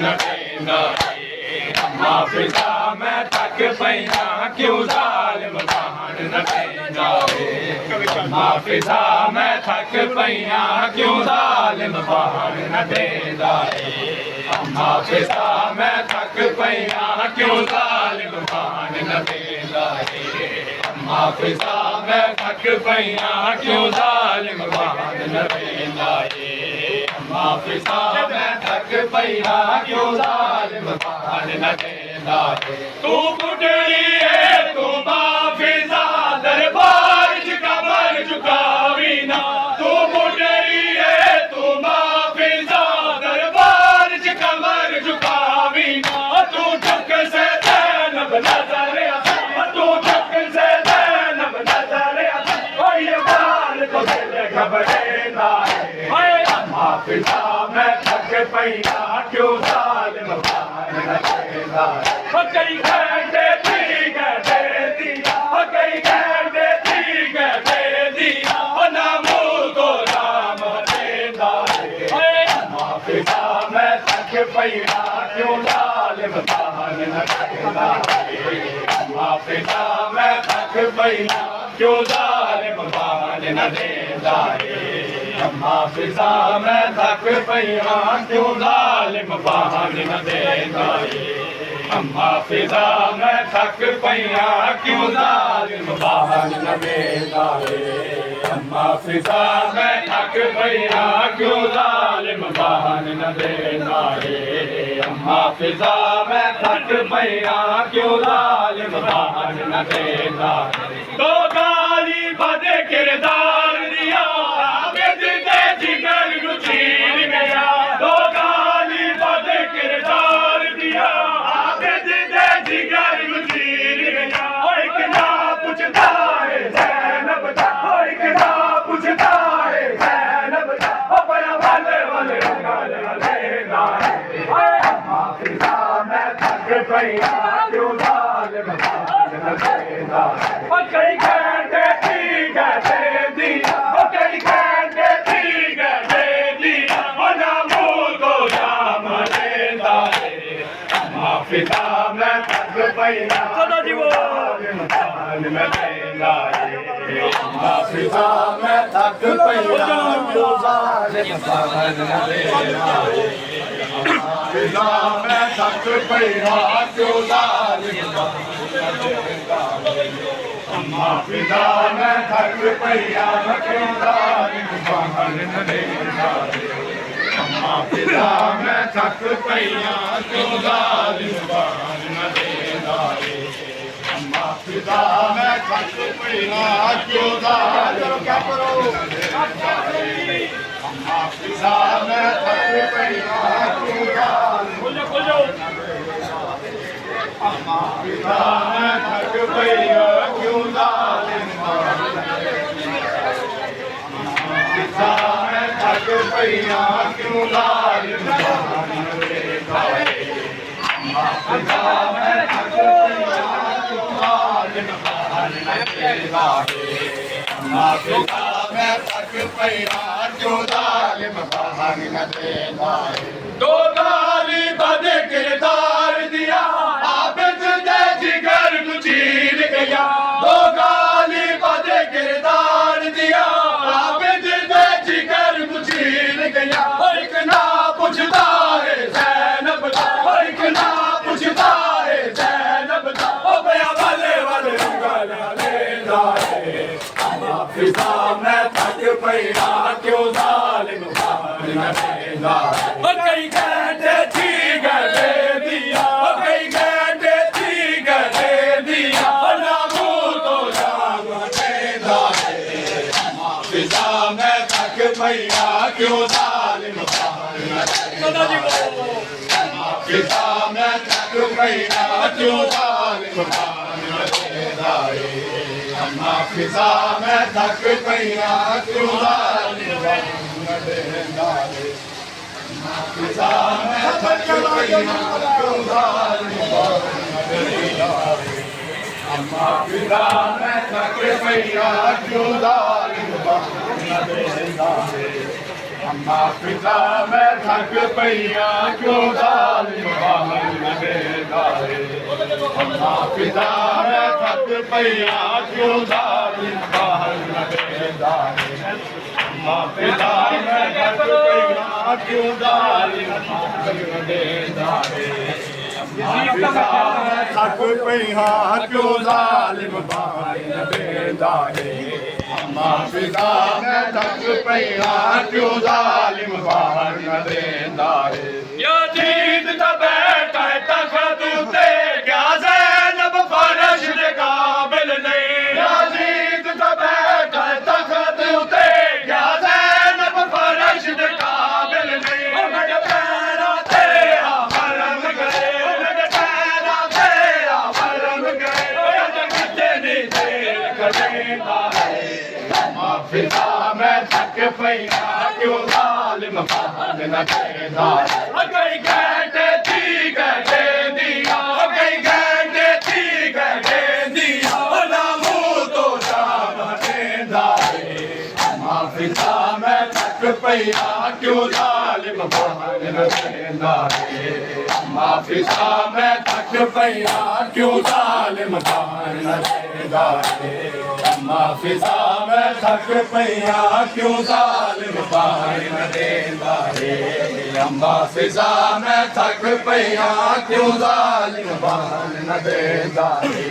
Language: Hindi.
न देंदा अम्मा फिजा मैं थक पैया क्यों जालिम बहान न देंदा अम्मा फिजा मैं थक पैया क्यों जालिम बहान न देंदा अम्मा फिजा मैं थक पैया क्यों जालिम बहान न देंदा अम्मा फिजा मैं थक पैया क्यों जालिम बहान न देंदा अम्मा फिजा मैं थक पैया क्यों जालिम बहान न देंदा तू बुढ़ड़ी है तू माफिजा दरबार च कमर झुकावी ना तू बुढ़ड़ी है तू माफिजा दरबार च कमर झुकावी ना तू झुक से ज़ैनब नजर तू झुक से ज़ैनब नजर ये बाल को दिल घबरेंदा अम्मा फिजा मैं थक पैया क्यों जालिम बहान न देंदा कई घंटे ठीक है दे दिया कई घंटे ठीक है दे दिया नामू को नाम देंदा अम्मा फिजा मैं थक पैया क्यों जालिम बहान न देंदा अम्मा फिजा मैं थक पैया क्यों जालिम बहान न देंदा अम्मा फिजा मैं थक पैया क्यों जालिम बहान न देंदा अम्मा फिजा मैं थक पैया क्यों जालिम बहान न देंदा अम्मा फिजा मैं थक पैया क्यों जालिम बहान न देंदा अम्मा फिजा मैं थक पैया क्यों जालिम बहान न देंदा दो गाली बद किरदार दिया आबिद दे जिगर नू चीर गया दो गाली बद किरदार दिया आबिद दे जिगर नू चीर गया एक ना पूछता है ज़ैनब दा एक ना पूछता है ज़ैनब दा ओ बड़ा वाले वाले लेना अम्मा फिजा मैं थक पैया क्यों जालिम बहान न देंदा कई घंटे ठीक है दे दिया कई घंटे ठीक है दे दिया नामू को नाम देंदा अम्मा फिजा मैं थक पैया जालिम बहान न देंदा अम्मा फिजा मैं थक पैया क्यों जालिम बहान न देंदा फिजा मैं थक पैया क्यों जालिम बहान न देंदा अम्मा फिजा मैं थक पैया क्यों जालिम बहान न देंदा अम्मा फिजा मैं थक पैया क्यों जालिम बहान न देंदा अम्मा फिजा मैं थक पैया क्यों जालिम अम्मा फिजा मैं थक पैया क्यों जालिम अम्मा फिजा मैं थक पैया क्यों जालिम फिजा मैं थक पैया क्यों जालिम अम्मा फिजा मैं थक पैया क्यों जालिम अम्मा फिजा मैं थक पैया क्यों जालिम बहान न देंदा दो गाली बद किरदार दिया आबिद दे जिगर नू चीर गया दो गाली बद किरदार दिया आबिद दे जिगर नू चीर गया एक ना पूछता है ज़ैनब दा एक ना पूछता है ज़ैनब दा ओ बया वाले वाले गाना लेंदा अम्मा फिजा मैं थक पैया क्यों जालिम बहान न देंदा कई घंटे ठीक है दे दिया कई घंटे ठीक है दे दिया नामू तो नाम देंदा अम्मा फिजा मैं थक पैया क्यों जालिम बहान न देंदा अम्मा फिजा मैं थक पैया क्यों जालिम बहान न देंदा अम्मा फिजा मैं थक पैया क्यों जालिम बहान न देंदा अम्मा फिजा मैं थक पैया क्यों जालिम बहान न देंदा अम्मा फिजा मैं थक पैया क्यों जालिम बहान न देंदा अम्मा फिजा मैं थक पैया क्यों जालिम अम्मा फिजा मैं थक पईया क्यों जालिम बाहर न देंदा रे अम्मा फिजा मैं थक पईया क्यों जालिम बाहर न देंदा रे थक पईया क्यों जालिम बाहर न देंदा रे अम्मा फिजा मैं थक पईया क्यों जालिम बाहर न देंदा रे यजीद दा बेटा तख्त उते क्या ज़ैनब फर्श दे काबिल नहीं यजीद दा बेटा तख्त उते क्या ज़ैनब फर्श दे काबिल नहीं मेरे पैरों तेरा मरम गए मेरे पैरों तेरा मरम गए कितनी देर करेगा अम्मा फिजा मैं थक पईया क्यों जालिम बाहर न देंदा गई घंटे थी घंटे दिया गई घंटे थी घंटे दिया ना मुँह तो शाम देंदा रे अम्मा फिजा मैं थक पईया क्यों जालिम बाहर न देंदा रे अम्मा फिजा मैं थक पईया क्यों जालिम बाहर न देंदा रे अम्मा फिजा मैं थक पईया क्यों जालिम बाहर न देंदा रे अम्मा फिजा मैं थक पईया क्यों जालिम बाहर न देंदा रे